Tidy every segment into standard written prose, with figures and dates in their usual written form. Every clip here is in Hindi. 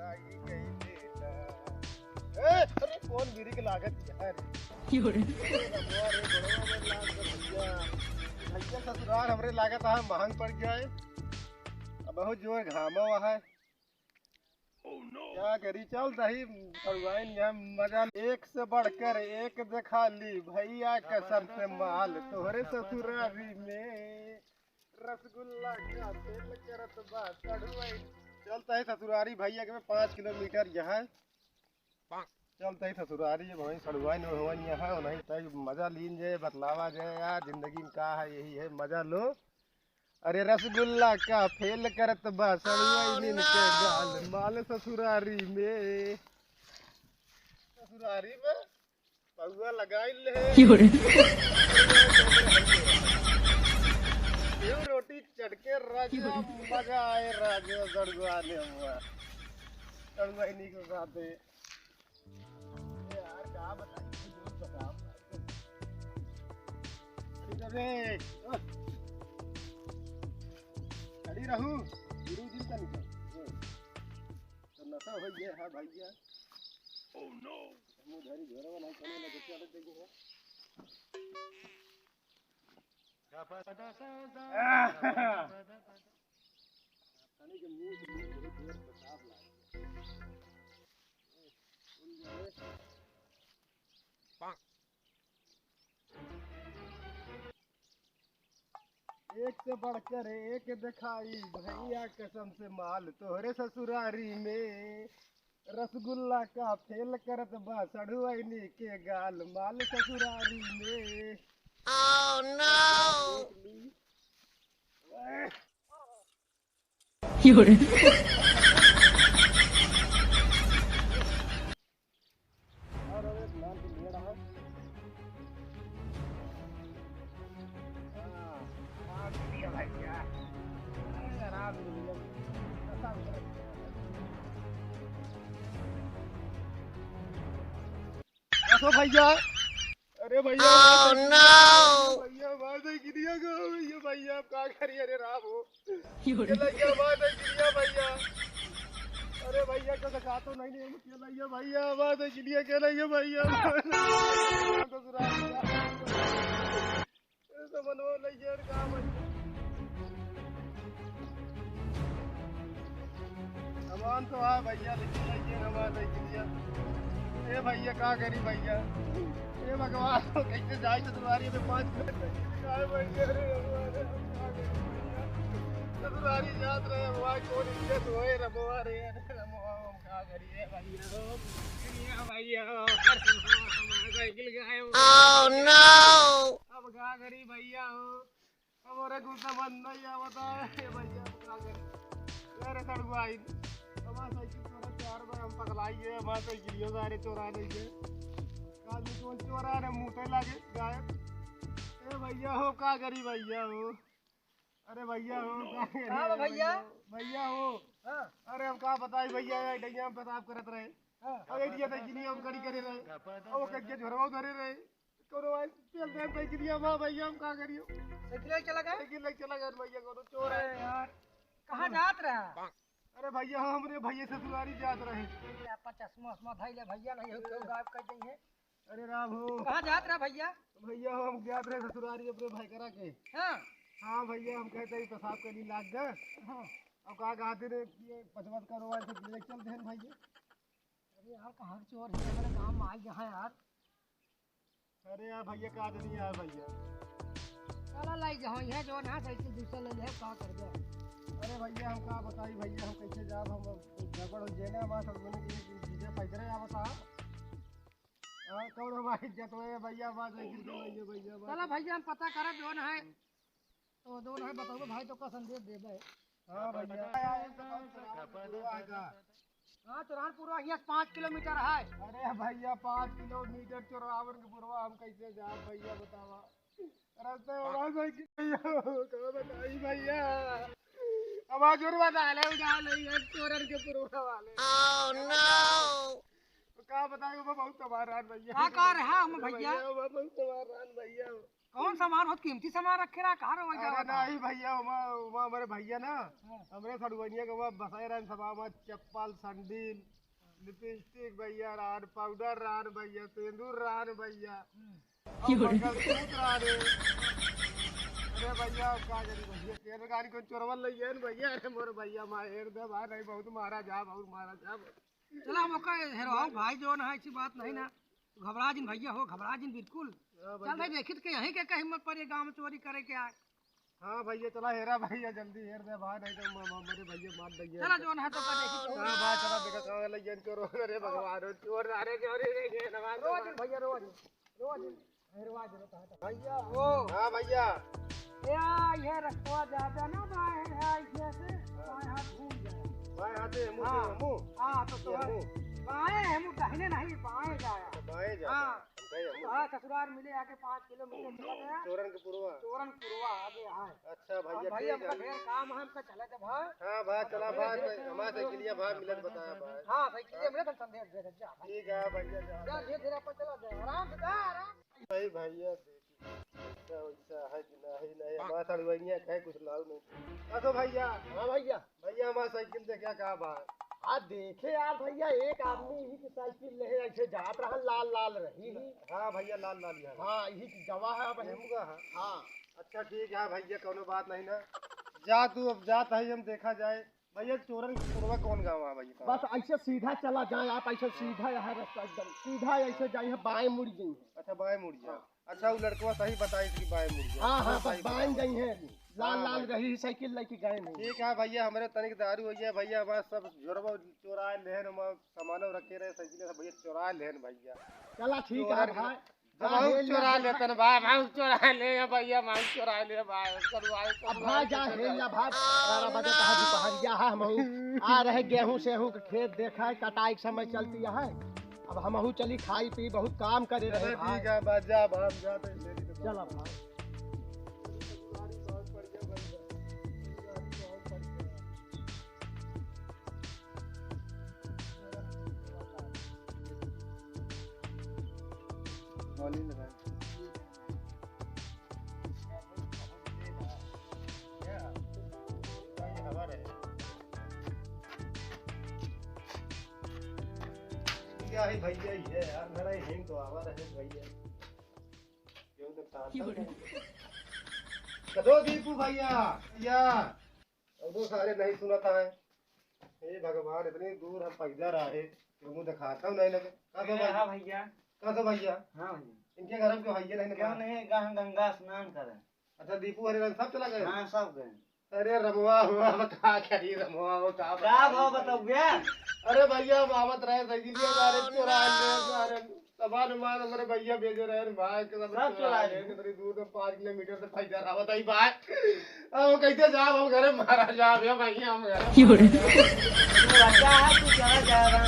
आई गई बेटा। अरे कौन गिरी की लागत यार भैया ससुराल हमरे लागत है महंग पड़ गया है। अब बहुत जोर घामा हुआ है। क्या करी चल दही भगवान यहाँ मजा एक से बढ़कर एक दिखा ली भैया कसम से माल तोहरे ससुरारी में रसगुल्ला का तेल करत बा चढ़ुआई। चलता है ससुरारी भैया के 5 किलोमीटर यहाँ चलता है ससुरारी वहीं सड़ुआ यहाँ नहीं तय मजा लीन जाए बतलावा जाए यार जिंदगी में का है यही है मजा लो। अरे रसगुल्ला का फेल करत बा सड़ुआ लीन के गाल माल ससुरारी में पहुआ लगाई ले रोटी चटके राजा मजा आए राजा सड़ुआ ने हुआ सड़ुआ इन्हीं को खाते यार क्या बताइए खड़ी रहूं गुरु जी का निकल तो नशा हो गया है भैया। ओह नो मुंह धरी घोरवा नहीं करने लगे चल देंगे है क्या पता खाने के मुंह से बहुत देर पेशाब लाए एक से बढ़कर एक दिखाई भैया कसम से माल तोहरे ससुरारी में रसगुल्ला का फेल करत बा सड़ुआइनी के गाल माल ससुरारी में। Oh no! भैया अरे भैया oh, no! भैया आवाज है गिरिया गो भैया भैया आप क्या करिए अरे राम हो ये आवाज है गिरिया भैया अरे भैया को दिखा तो नहीं नहीं भैया आवाज है गिरिया के लिए भैया बनवा लीजिए काम सामान तो है भैया लेकिन आवाज है गिरिया ए भैया क्या करी भैया ये भगवान कैसे जाए तो तुम्हारी में 5 मिनट ससुरारी जात रहे हुआ कौन इज्जत होए रबवा रे रबवा क्या करिए भैया दुनिया भैया साइकिल गायब ओह नो अब क्या करी भैया हो अब और गुस्सा बंद नहीं आवता है भैया क्या करी अरे सड़ुआई अब साइकिल चोरा 4 बार हम पकड़ाई है अब साइकिल सारे चोरा नहीं है आदमी को चोरा रे मुंह लागे गायब ए भैया हो का करी भैया हो अरे भैया हो का करी हां भैया भैया हो हां अरे हम का बताई भैया डैया में पेशाब करत रहे हां अरे दिया त गिनी हम गड़ी करे रहे ओ कज्जे झरवा धरे रहे कोनो आई पेल दे कई गिनी हम भैया हम का करियो साइकिल चला गया भैया को तो चोर है यार कहां जात रहा अरे भैया हमरे भैया ससुरारी जात रहे आपका चश्मा धइले भैया नहीं हो गायब कर दी है अरे राम हो कहाँ जात रहा भैया भैया हम गया थे ससुरारी अपने भाई करा के हाँ भैया हम कहते हैं पेशाब करने लाग गए अब कहा गाते रे पचमत करवा से चल दे भैया अरे यार कहाँ चोर है हमारे गांव में आ गया यार अरे यार भैया का नहीं यार भैया चला लाई जाओ यह जो ना साइकिल दूसरा ले ले का कर दे अरे भैया हम का बताई भैया हम कैसे जाब हम गड़बड़ हो जाए ना बात हम चीजें पैदरे आ बता कौन हमारी इज्जत है भैया बात है भैया चलो भैया हम पता करब जोन है तो दोनों है बताओ भाई तो का संदेश देबे हां भैया हां चौरानपुर यहाँ 5 किलोमीटर है अरे भैया 5 किलोमीटर चौरावन के पुरवा हम कैसे जाए भैया बतावा रास्ते आवाज है कि का बताई भैया आवाज और बता ले उड़ा ले चौरन के पुरवा वाले ओह नो का बताएं वो बहुत तबारान भैया का कर है हम भैया वो बहुत तबारान भैया कौन सामान बहुत कीमती सामान रखे रहा कहाँ रहो अरे नहीं भैया उमा उमा हमारे भैया ना हमरे सड़ुवनिया के वहाँ बसाए रहे सभा में चप्पल संडील लिपस्टिक भैया रान पाउडर रान भैया सिंदूर रान भैया मंगलसूत्र रान अरे भैया का करी भैया केर गाड़ी को चोरवल लइए न भैया अरे मोर भैया मार दे भाई नहीं बहुत मारा जा बहुत मारा जा चला मौका हेरो भाई जो ना ऐसी बात नहीं ना घबरा जिन भैया हो घबरा जिन बिल्कुल चल भाई देखित के यहीं के हिम्मत पर ये गांव में चोरी करे के आए हाँ भैया चला हेरा भैया जल्दी हेर दे भाई नहीं तो मेरे भैया मार देंगे चला जो ना तो का देखित हां भाई चला देखा कहां ले जन चोर अरे भगवान चोर अरे चोरी रे नवाज रोज भैया रोज हेरवा जरो तो भैया ओ हां भैया ये रखवा ज्यादा ना भाई है ऐसे बाएं हाथ घूम जाए बाएं हाथ से मुंह हां तो बाएं हम दाहिने नहीं बाएं जाया बाएं जा हां हां ससुराल मिले आके 5 किलोमीटर चला गया चोरन पुरवा आगे हां अच्छा भैया भाई हमका ढेर काम है हमका चले थे भाई हां भाई चला भाई हमारा साइकिलिया भाई मिलन बताया भाई हां साइकिलिया मिले तो संदेश दे जा ठीक है भैया जा धीरे धीरे अपन चला जा आराम से जा आराम भाई भैया ऐसा है कि नहीं हमारा सड़वनिया कहे कुछ लाऊ नहीं तो भैया हां भैया भैया हमारा साइकिल से क्या कहा भाई आ देखे यार भैया एक आदमी यही की साइकिल ले ऐसे जात रहा लाल लाल रही हाँ भैया लाल लाल है हाँ यही की गवाह है अब हमका है हाँ अच्छा ठीक है भैया कोनो बात नहीं ना जा तू अब जात है हम देखा जाए भैया चोरन पुरवा कौन गाँव है भैया बस ऐसे सीधा चला जाए आप ऐसे सीधा यहाँ रास्ता एकदम सीधा ऐसे जाइए बाएं मुड़ जाइए अच्छा बाएं मुड़ जाए अच्छा वो लड़का सही बताई कि बाएं मुड़ जाए हाँ हाँ बस बाएं जाइए लाल लाल रही साइकिल लेके गए नहीं ठीक है भैया हमारे तनिक दारू हो गया भैया हमारा सब झोरवा चोराए लेहन सामान रखे रहे साइकिल से भैया चोराए लेहन भैया चला ठीक है भाई बहुत चोरा लेतन भाई बहुत चोरा ले भैया बहुत चोरा ले भाई करवाए अब भाई जा हेला भाई 12 बजे कहा दोपहरिया है हम आ रहे गेहूं सेहूं के खेत देखा है कटाई के समय चलती है अब हमहू चली खाई पी बहुत काम करे रहे ठीक है बस जा हम जाते चला भाई क्या है भैया ही है यार मेरा हिंग तो आवा रहे भैया क्यों तो कदो दीपू भैया या दो सारे नहीं सुनाता है हे भगवान इतनी दूर हम पैदा रहे क्यों दिखाता हूं नहीं लगे हां भैया कहां से भैया हां भैया इनके घर में क्यों भैया नहीं क्यों नहीं गंगा स्नान करें अच्छा दीपू हरे रंग सब चला गए हां सब गए अरे रमवा हुआ बता करी रमवा हो का भाव बताओ भैया अरे भैया मामत रहे साइकिलिया गारे चुरा ले गारे तबान मान हमारे भैया भेजो रहे भाई के सब चुरा ले कितनी दूर से 5 किलोमीटर से पैदल आवत आई भाई अब कैसे जाओ हम घरे मारा जा भैया हम घर राजा है तू चला जाएगा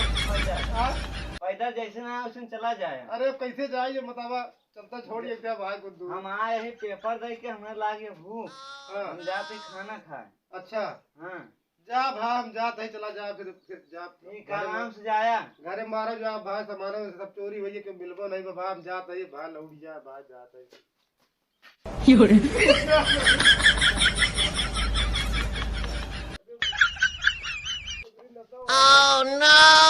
पैदल जैसे ना उसने चला जाए अरे कैसे जाए बतावा चलता छोड़िए क्या भाई को दूर हम आए हैं पेपर दे के हमें लागे भूख हां हम जाते खाना खाए अच्छा हां जा भाई हम जाते ही चला जा फिर जा ठीक आराम से जाया घरे मारो जा भाई सामानों से सब चोरी हुई है क्यों मिलबो नहीं भाई हम जाते ही भाई लौट जा भाई जाते ही Oh no!